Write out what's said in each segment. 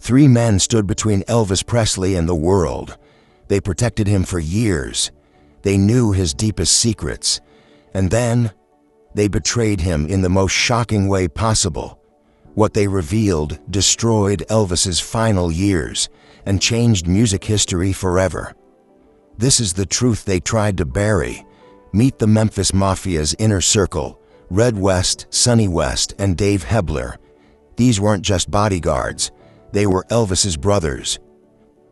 Three men stood between Elvis Presley and the world. They protected him for years. They knew his deepest secrets. And then, they betrayed him in the most shocking way possible. What they revealed destroyed Elvis's final years and changed music history forever. This is the truth they tried to bury. Meet the Memphis Mafia's inner circle: Red West, Sonny West, and Dave Hebler. These weren't just bodyguards. They were Elvis's brothers.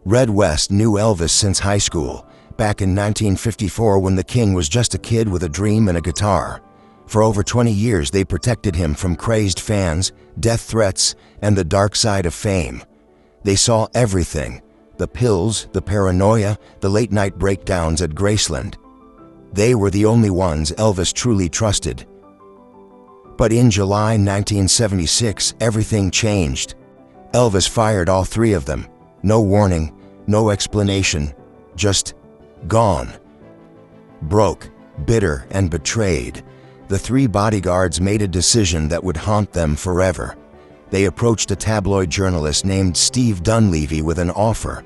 Red West knew Elvis since high school, back in 1954 when the king was just a kid with a dream and a guitar. For over 20 years, they protected him from crazed fans, death threats, and the dark side of fame. They saw everything: the pills, the paranoia, the late-night breakdowns at Graceland. They were the only ones Elvis truly trusted. But in July 1976, everything changed. Elvis fired all three of them. No warning, no explanation, just gone. Broke, bitter, and betrayed, the three bodyguards made a decision that would haunt them forever. They approached a tabloid journalist named Steve Dunleavy with an offer.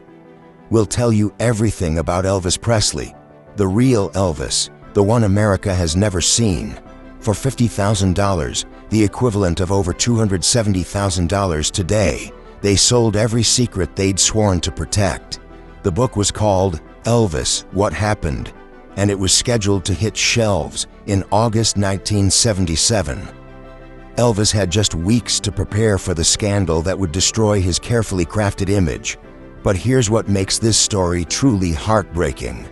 "We'll tell you everything about Elvis Presley, the real Elvis, the one America has never seen, for $50,000, the equivalent of over $270,000 today." They sold every secret they'd sworn to protect. The book was called Elvis: What Happened, and it was scheduled to hit shelves in August 1977. Elvis had just weeks to prepare for the scandal that would destroy his carefully crafted image. But here's what makes this story truly heartbreaking.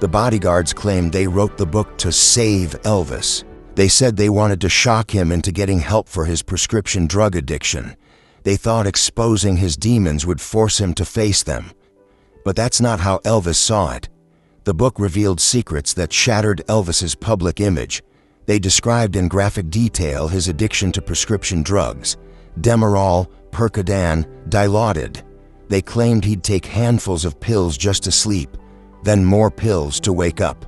The bodyguards claimed they wrote the book to save Elvis. They said they wanted to shock him into getting help for his prescription drug addiction. They thought exposing his demons would force him to face them. But that's not how Elvis saw it. The book revealed secrets that shattered Elvis's public image. They described in graphic detail his addiction to prescription drugs: Demerol, Percodan, Dilaudid. They claimed he'd take handfuls of pills just to sleep, then more pills to wake up.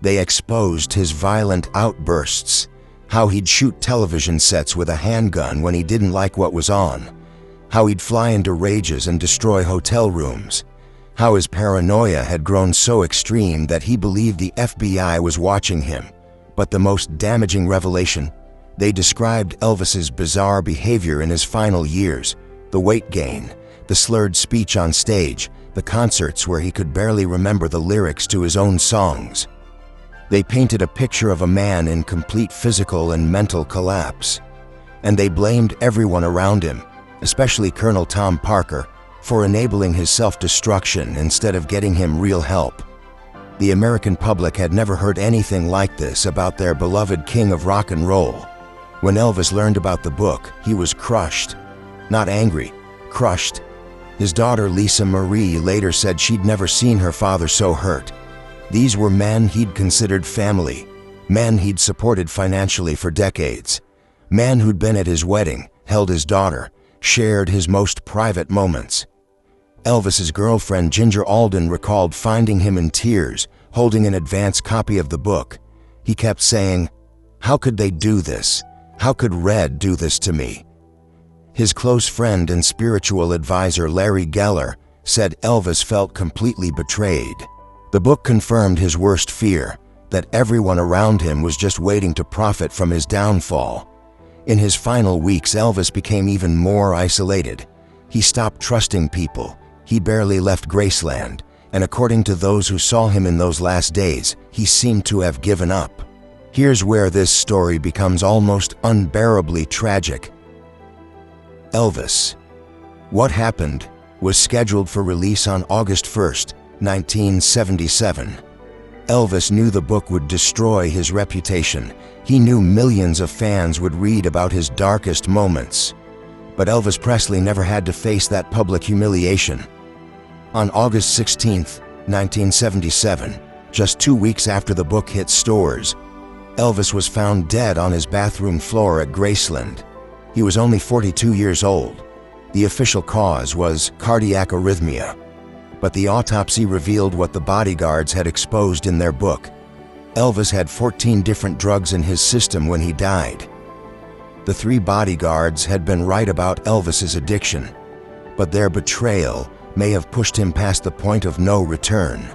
They exposed his violent outbursts, how he'd shoot television sets with a handgun when he didn't like what was on, how he'd fly into rages and destroy hotel rooms, how his paranoia had grown so extreme that he believed the FBI was watching him. But the most damaging revelation: they described Elvis's bizarre behavior in his final years: the weight gain, the slurred speech on stage, the concerts where he could barely remember the lyrics to his own songs. They painted a picture of a man in complete physical and mental collapse. And they blamed everyone around him, especially Colonel Tom Parker, for enabling his self-destruction instead of getting him real help. The American public had never heard anything like this about their beloved king of rock and roll. When Elvis learned about the book, he was crushed. Not angry, crushed. His daughter Lisa Marie later said she'd never seen her father so hurt. These were men he'd considered family, men he'd supported financially for decades, men who'd been at his wedding, held his daughter, shared his most private moments. Elvis's girlfriend Ginger Alden recalled finding him in tears, holding an advance copy of the book. He kept saying, "How could they do this? How could Red do this to me?" His close friend and spiritual advisor Larry Geller said Elvis felt completely betrayed. The book confirmed his worst fear, that everyone around him was just waiting to profit from his downfall. In his final weeks, Elvis became even more isolated. He stopped trusting people. He barely left Graceland, and according to those who saw him in those last days, he seemed to have given up. Here's where this story becomes almost unbearably tragic. Elvis: What Happened was scheduled for release on August 1st, 1977. Elvis knew the book would destroy his reputation. He knew millions of fans would read about his darkest moments. But Elvis Presley never had to face that public humiliation. On August 16th, 1977, just 2 weeks after the book hit stores, Elvis was found dead on his bathroom floor at Graceland. He was only 42 years old. The official cause was cardiac arrhythmia. But the autopsy revealed what the bodyguards had exposed in their book. Elvis had 14 different drugs in his system when he died. The three bodyguards had been right about Elvis's addiction. but their betrayal may have pushed him past the point of no return.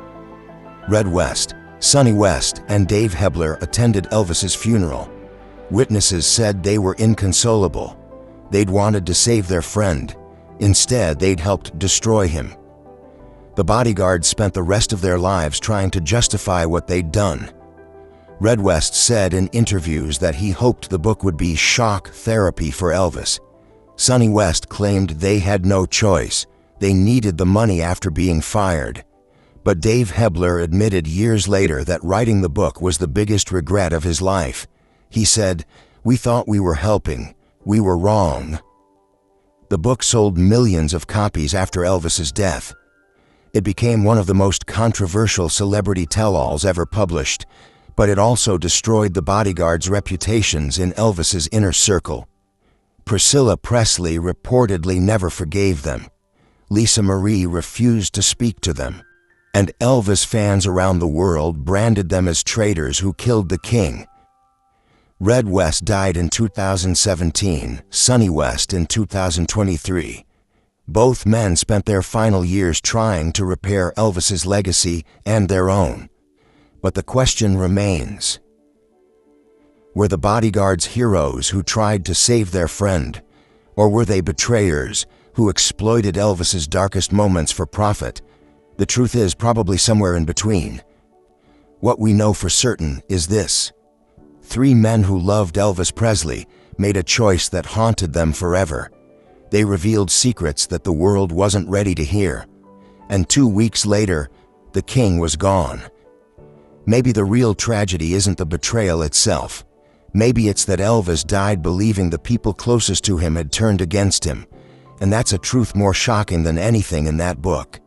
Red West, Sonny West, and Dave Hebler attended Elvis's funeral. Witnesses said they were inconsolable. They'd wanted to save their friend. Instead, they'd helped destroy him. The Bodyguards spent the rest of their lives trying to justify what they'd done. Red West said in interviews that he hoped the book would be shock therapy for Elvis. Sonny West claimed they had no choice. They needed the money after being fired. But Dave Hebler admitted years later that writing the book was the biggest regret of his life. He said, "We thought we were helping. We were wrong." The book sold millions of copies after Elvis's death. It became one of the most controversial celebrity tell-alls ever published, but it also destroyed the Bodyguards' reputations in Elvis's inner circle. Priscilla Presley reportedly never forgave them. Lisa Marie refused to speak to them. And Elvis fans around the world branded them as traitors who killed the king. Red West died in 2017, Sonny West in 2023. Both men spent their final years trying to repair Elvis's legacy and their own. But the question remains: were the Bodyguards heroes who tried to save their friend, or were they betrayers who exploited Elvis's darkest moments for profit? The truth is probably somewhere in between. What we know for certain is this: 3 men who loved Elvis Presley made a choice that haunted them forever. They revealed secrets that the world wasn't ready to hear. And 2 weeks later, the king was gone. Maybe the real tragedy isn't the betrayal itself. Maybe it's that Elvis died believing the people closest to him had turned against him. And that's a truth more shocking than anything in that book.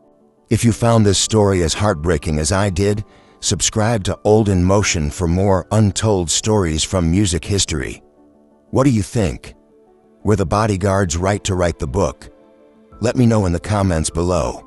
If you found this story as heartbreaking as I did, subscribe to Old in Motion for more untold stories from music history. What do you think? Were the Bodyguards right to write the book? Let me know in the comments below.